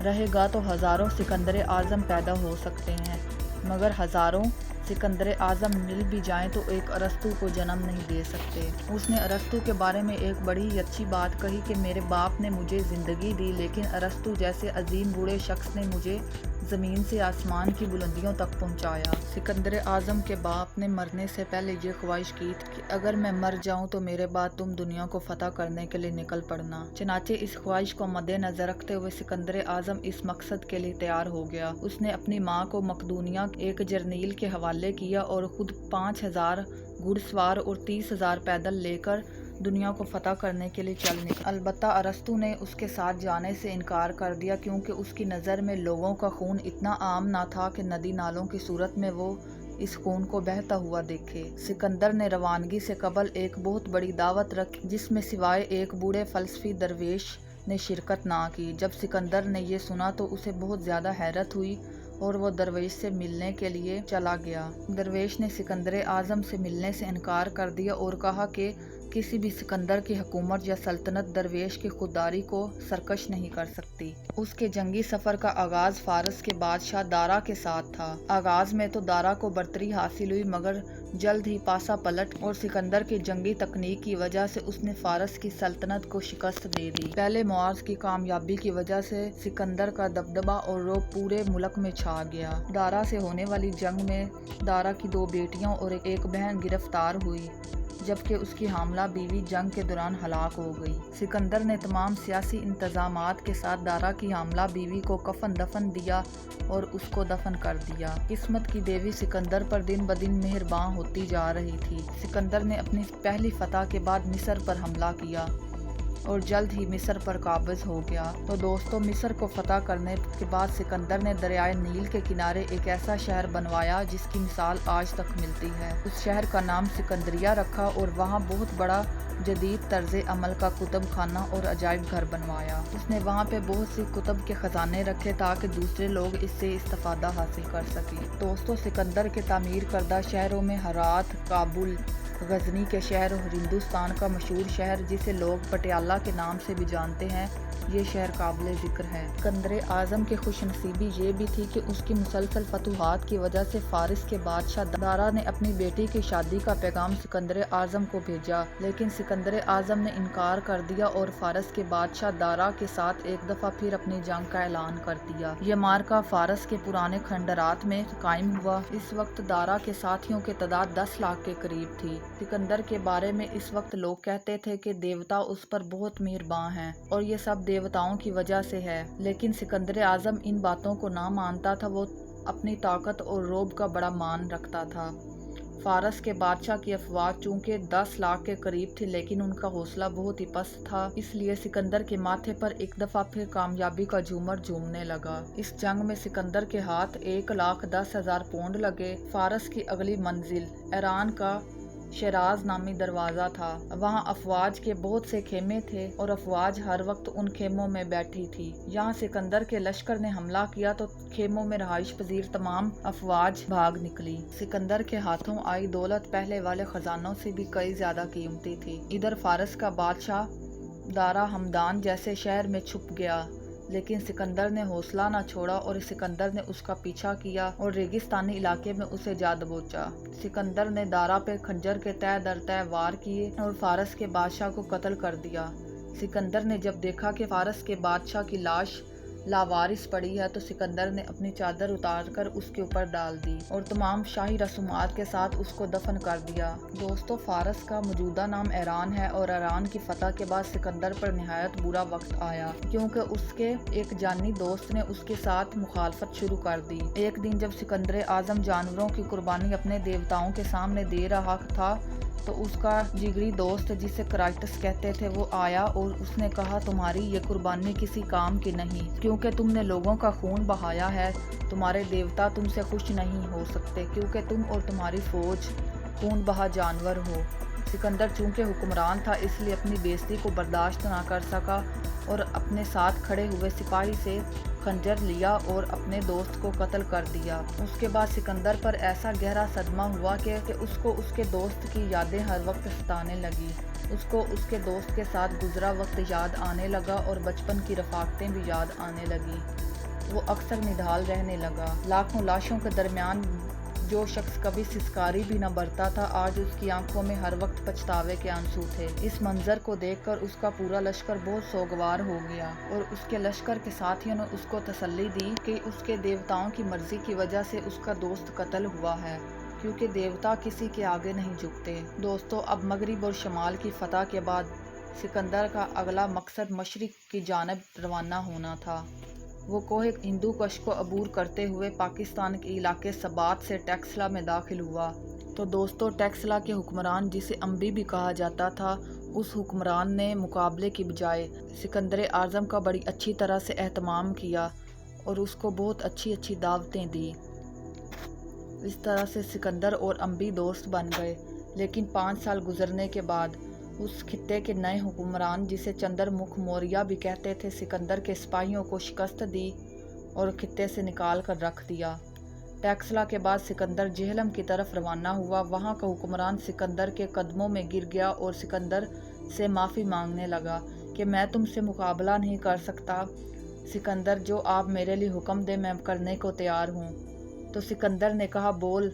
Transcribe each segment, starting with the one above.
رہے گا تو ہزاروں سکندر اعظم پیدا ہو سکتے ہیں، مگر ہزاروں سکندر اعظم مل بھی جائیں تو ایک ارسطو کو جنم نہیں دے سکتے۔ اس نے ارسطو کے بارے میں ایک بڑی ہی اچھی بات کہی کہ میرے باپ نے مجھے زندگی دی، لیکن ارسطو جیسے عظیم بوڑھے شخص نے مجھے زمین سے آسمان کی بلندیوں تک پہنچایا۔ سکندر اعظم کے باپ نے مرنے سے پہلے یہ خواہش کی تھی کہ اگر میں مر جاؤں تو میرے بعد تم دنیا کو فتح کرنے کے لیے نکل پڑنا۔ چنانچہ اس خواہش کو مد نظر رکھتے ہوئے سکندر اعظم اس مقصد کے لیے تیار ہو گیا۔ اس نے اپنی ماں کو مقدونیہ ایک جرنیل کے حوالے کیا اور خود 5000 گھڑ سوار اور 30,000 پیدل لے کر دنیا کو فتح کرنے کے لیے چل نکلا۔ البتہ ارسطو نے اس کے ساتھ جانے سے انکار کر دیا، کیونکہ اس کی نظر میں لوگوں کا خون اتنا عام نہ تھا کہ ندی نالوں کی صورت میں وہ اس خون کو بہتا ہوا دیکھے۔ سکندر نے روانگی سے قبل ایک بہت بڑی دعوت رکھی، جس میں سوائے ایک بوڑھے فلسفی درویش نے شرکت نہ کی۔ جب سکندر نے یہ سنا تو اسے بہت زیادہ حیرت ہوئی اور وہ درویش سے ملنے کے لیے چلا گیا۔ درویش نے سکندر اعظم سے ملنے سے انکار کر دیا اور کہا کہ کسی بھی سکندر کی حکومت یا سلطنت درویش کی خودداری کو سرکش نہیں کر سکتی۔ اس کے جنگی سفر کا آغاز فارس کے بادشاہ دارا کے ساتھ تھا۔ آغاز میں تو دارا کو برتری حاصل ہوئی، مگر جلد ہی پاسا پلٹ اور سکندر کی جنگی تکنیک کی وجہ سے اس نے فارس کی سلطنت کو شکست دے دی۔ پہلے معاذ کی کامیابی کی وجہ سے سکندر کا دبدبہ اور رعب پورے ملک میں چھا گیا۔ دارا سے ہونے والی جنگ میں دارا کی 2 بیٹیاں اور ایک بہن گرفتار ہوئی، جبکہ اس کی حاملہ بیوی جنگ کے دوران ہلاک ہو گئی۔ سکندر نے تمام سیاسی انتظامات کے ساتھ دارا کی حاملہ بیوی کو کفن دفن دیا اور اس کو دفن کر دیا۔ قسمت کی دیوی سکندر پر دن بدن مہرباں ہوتی جا رہی تھی۔ سکندر نے اپنی پہلی فتح کے بعد مصر پر حملہ کیا اور جلد ہی مصر پر قابض ہو گیا۔ تو دوستو، مصر کو فتح کرنے کے بعد سکندر نے دریائے نیل کے کنارے ایک ایسا شہر بنوایا جس کی مثال آج تک ملتی ہے۔ اس شہر کا نام سکندریہ رکھا اور وہاں بہت بڑا جدید طرز عمل کا کتب خانہ اور عجائب گھر بنوایا۔ اس نے وہاں پہ بہت سی کتب کے خزانے رکھے تاکہ دوسرے لوگ اس سے استفادہ حاصل کر سکیں۔ دوستو، سکندر کے تعمیر کردہ شہروں میں ہرات، کابل، غزنی کے شہر اور ہندوستان کا مشہور شہر جسے لوگ پٹیالہ کے نام سے بھی جانتے ہیں، یہ شہر قابل ذکر ہے۔ سکندر اعظم کی خوش نصیبی یہ بھی تھی کہ اس کی مسلسل فتوحات کی وجہ سے فارس کے بادشاہ دارا نے اپنی بیٹی کی شادی کا پیغام سکندر اعظم کو بھیجا، لیکن سکندر اعظم نے انکار کر دیا اور فارس کے بادشاہ دارا کے ساتھ ایک دفعہ پھر اپنی جنگ کا اعلان کر دیا۔ یہ معرکہ فارس کے پرانے کھنڈرات میں قائم ہوا۔ اس وقت دارا کے ساتھیوں کی تعداد 10 لاکھ کے قریب تھی۔ سکندر کے بارے میں اس وقت لوگ کہتے تھے کہ دیوتا اس پر بہت مہرباں ہیں اور یہ سب دیوتاؤں کی وجہ سے ہے، لیکن سکندر اعظم ان باتوں کو نہ مانتا تھا۔ وہ اپنی طاقت اور رعب کا بڑا مان رکھتا تھا۔ فارس کے بادشاہ کی افواج چونکہ 10 لاکھ کے قریب تھی، لیکن ان کا حوصلہ بہت ہی پست تھا، اس لیے سکندر کے ماتھے پر ایک دفعہ پھر کامیابی کا جھومر جھومنے لگا۔ اس جنگ میں سکندر کے ہاتھ 1,10,000 پونڈ لگے۔ فارس کی اگلی منزل ایران کا شیراز نامی دروازہ تھا۔ وہاں افواج کے بہت سے خیمے تھے اور افواج ہر وقت ان خیموں میں بیٹھی تھی۔ یہاں سکندر کے لشکر نے حملہ کیا تو خیموں میں رہائش پذیر تمام افواج بھاگ نکلی۔ سکندر کے ہاتھوں آئی دولت پہلے والے خزانوں سے بھی کئی زیادہ قیمتی تھی۔ ادھر فارس کا بادشاہ دارا ہمدان جیسے شہر میں چھپ گیا، لیکن سکندر نے حوصلہ نہ چھوڑا اور سکندر نے اس کا پیچھا کیا اور ریگستانی علاقے میں اسے جا دبوچا۔ سکندر نے دارا پہ خنجر کے تہہ در تہہ وار کیے اور فارس کے بادشاہ کو قتل کر دیا۔ سکندر نے جب دیکھا کہ فارس کے بادشاہ کی لاش لاوارث پڑی ہے تو سکندر نے اپنی چادر اتار کر اس کے اوپر ڈال دی اور تمام شاہی رسومات کے ساتھ اس کو دفن کر دیا۔ دوستو، فارس کا موجودہ نام ایران ہے اور ایران کی فتح کے بعد سکندر پر نہایت برا وقت آیا، کیونکہ اس کے ایک جانی دوست نے اس کے ساتھ مخالفت شروع کر دی۔ ایک دن جب سکندر اعظم جانوروں کی قربانی اپنے دیوتاؤں کے سامنے دے رہا تھا تو اس کا جگری دوست جسے کرائٹس کہتے تھے وہ آیا اور اس نے کہا، تمہاری یہ قربانی کسی کام کی نہیں، کیونکہ تم نے لوگوں کا خون بہایا ہے۔ تمہارے دیوتا تم سے خوش نہیں ہو سکتے کیونکہ تم اور تمہاری فوج خون بہا جانور ہو۔ سکندر چونکہ حکمران تھا اس لیے اپنی بے عزتی کو برداشت نہ کر سکا اور اپنے ساتھ کھڑے ہوئے سپاہی سے خنجر لیا اور اپنے دوست کو قتل کر دیا۔ اس کے بعد سکندر پر ایسا گہرا صدمہ ہوا کہ اس کو اس کے دوست کی یادیں ہر وقت ستانے لگی۔ اس کو اس کے دوست کے ساتھ گزرا وقت یاد آنے لگا اور بچپن کی رفاقتیں بھی یاد آنے لگی۔ وہ اکثر نڈھال رہنے لگا۔ لاکھوں لاشوں کے درمیان جو شخص کبھی سسکاری بھی نہ برتا تھا، آج اس کی آنکھوں میں ہر وقت پچھتاوے کے آنسو تھے۔ اس منظر کو دیکھ کر اس کا پورا لشکر بہت سوگوار ہو گیا اور اس کے لشکر کے ساتھیوں نے اس کو تسلی دی کہ اس کے دیوتاؤں کی مرضی کی وجہ سے اس کا دوست قتل ہوا ہے، کیونکہ دیوتا کسی کے آگے نہیں جھکتے۔ دوستو، اب مغرب اور شمال کی فتح کے بعد سکندر کا اگلا مقصد مشرق کی جانب روانہ ہونا تھا۔ وہ کوہ ہندو کش کو عبور کرتے ہوئے پاکستان کے علاقے سبات سے ٹیکسلا میں داخل ہوا۔ تو دوستو، ٹیکسلا کے حکمران، جسے امبی بھی کہا جاتا تھا، اس حکمران نے مقابلے کی بجائے سکندر اعظم کا بڑی اچھی طرح سے اہتمام کیا اور اس کو بہت اچھی دعوتیں دی۔ اس طرح سے سکندر اور امبی دوست بن گئے۔ لیکن 5 سال گزرنے کے بعد اس خطے کے نئے حکمران، جسے چندر مکھ موریہ بھی کہتے تھے، سکندر کے سپاہیوں کو شکست دی اور خطے سے نکال کر رکھ دیا۔ ٹیکسلا کے بعد سکندر جہلم کی طرف روانہ ہوا۔ وہاں کا حکمران سکندر کے قدموں میں گر گیا اور سکندر سے معافی مانگنے لگا کہ میں تم سے مقابلہ نہیں کر سکتا سکندر، جو آپ میرے لیے حکم دیں میں کرنے کو تیار ہوں۔ تو سکندر نے کہا، بول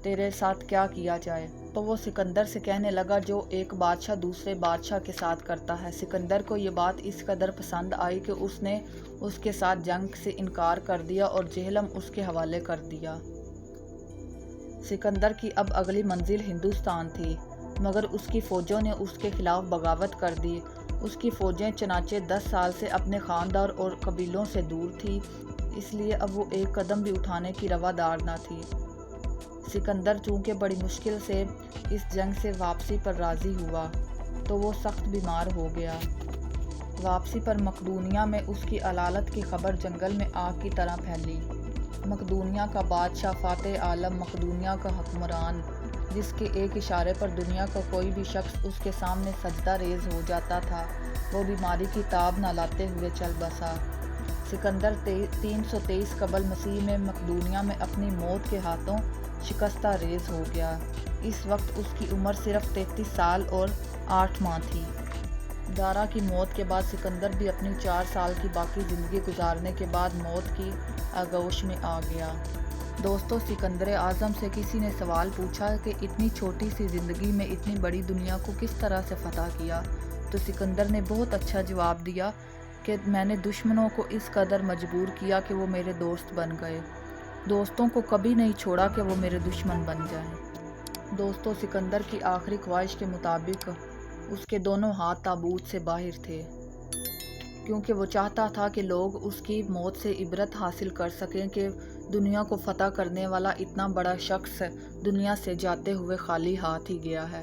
تیرے ساتھ کیا کیا جائے؟ تو وہ سکندر سے کہنے لگا جو ایک بادشاہ دوسرے بادشاہ کے ساتھ کرتا ہے۔ سکندر کو یہ بات اس قدر پسند آئی کہ اس نے اس کے ساتھ جنگ سے انکار کر دیا اور جہلم اس کے حوالے کر دیا۔ سکندر کی اب اگلی منزل ہندوستان تھی، مگر اس کی فوجوں نے اس کے خلاف بغاوت کر دی۔ اس کی فوجیں چنانچہ 10 سال سے اپنے خاندان اور قبیلوں سے دور تھی، اس لیے اب وہ ایک قدم بھی اٹھانے کی روادار نہ تھی۔ سکندر چونکہ بڑی مشکل سے اس جنگ سے واپسی پر راضی ہوا تو وہ سخت بیمار ہو گیا۔ واپسی پر مقدونیہ میں اس کی علالت کی خبر جنگل میں آگ کی طرح پھیلی۔ مقدونیہ کا بادشاہ فاتح عالم، مقدونیہ کا حکمران، جس کے ایک اشارے پر دنیا کا کوئی بھی شخص اس کے سامنے سجدہ ریز ہو جاتا تھا، وہ بیماری کی تاب نہ لاتے ہوئے چل بسا۔ سکندر 323 قبل مسیح میں مقدونیہ میں اپنی موت کے ہاتھوں شکستہ ریز ہو گیا۔ اس وقت اس کی عمر صرف 33 سال اور 8 ماہ تھی۔ دارا کی موت کے بعد سکندر بھی اپنی 4 سال کی باقی زندگی گزارنے کے بعد موت کی آغوش میں آ گیا۔ دوستو، سکندر اعظم سے کسی نے سوال پوچھا کہ اتنی چھوٹی سی زندگی میں اتنی بڑی دنیا کو کس طرح سے فتح کیا؟ تو سکندر نے بہت اچھا جواب دیا کہ میں نے دشمنوں کو اس قدر مجبور کیا کہ وہ میرے دوست بن گئے۔ دوستوں کو کبھی نہیں چھوڑا کہ وہ میرے دشمن بن جائیں۔ دوستو، سکندر کی آخری خواہش کے مطابق اس کے دونوں ہاتھ تابوت سے باہر تھے، کیونکہ وہ چاہتا تھا کہ لوگ اس کی موت سے عبرت حاصل کر سکیں کہ دنیا کو فتح کرنے والا اتنا بڑا شخص دنیا سے جاتے ہوئے خالی ہاتھ ہی گیا ہے۔